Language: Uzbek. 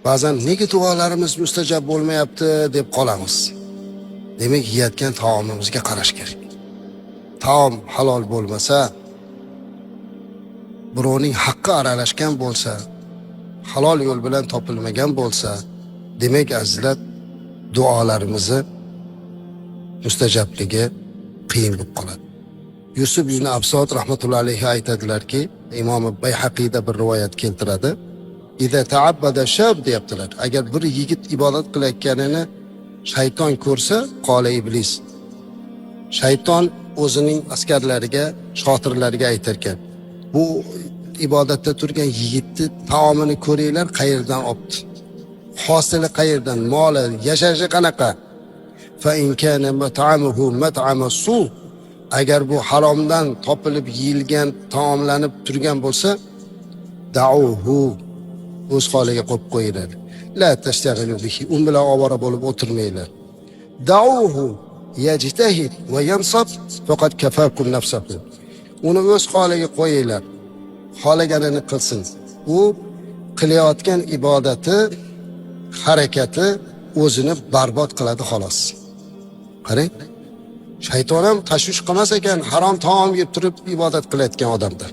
ba'zan nega duolarimiz mustajab bo'lmayapti deb qolamiz. Demak, yeyotgan taomimizga qarash kerak. Taom halol bo'lmasa, birovning haqqi aralashgan bo'lsa, halol yo'l bilan topilmagan bo'lsa, demak azizlar, duolarimizni mustajabligi qiyin bo'lib qoladi. Yusuf ibn Absod rahmatullohi alayhi aytadilarki, Imom Bayhaqiyda bir rivoyat keltiradi. "İza ta'abbada shab" deyaptilar. Agar bir yigit ibodat qilayotganini shayton ko'rsa, qola iblis. Shayton o'zining askarlariga, shotirlariga aytar ekan, bu ibodatda turgan yigitni taomini ko'ringlar, qayerdan olibdi. Hosili qayerdan, moli, yashashi qanaqa? Fa in kana mat'amuhu mat'ama su. Agar bu haromdan topilib yeyilgan, taomlanib turgan bo'lsa, da'uhu, o'z holiga qo'yib qo'yinglar. La tashtaghilu bihi, u bilan ovora bo'lib o'tirmanglar. Da'uhu yajtahid va yansab faqat kafakum nafsahu. Uni o'z holiga qo'yinglar. Xolaganini qilsin. U qilayotgan ibodati, harakati o'zini barbod qiladi xolos. Qarang, shayton ham tashvish qilmas ekan harom taom yeb turib ibodat qilayotgan odamda.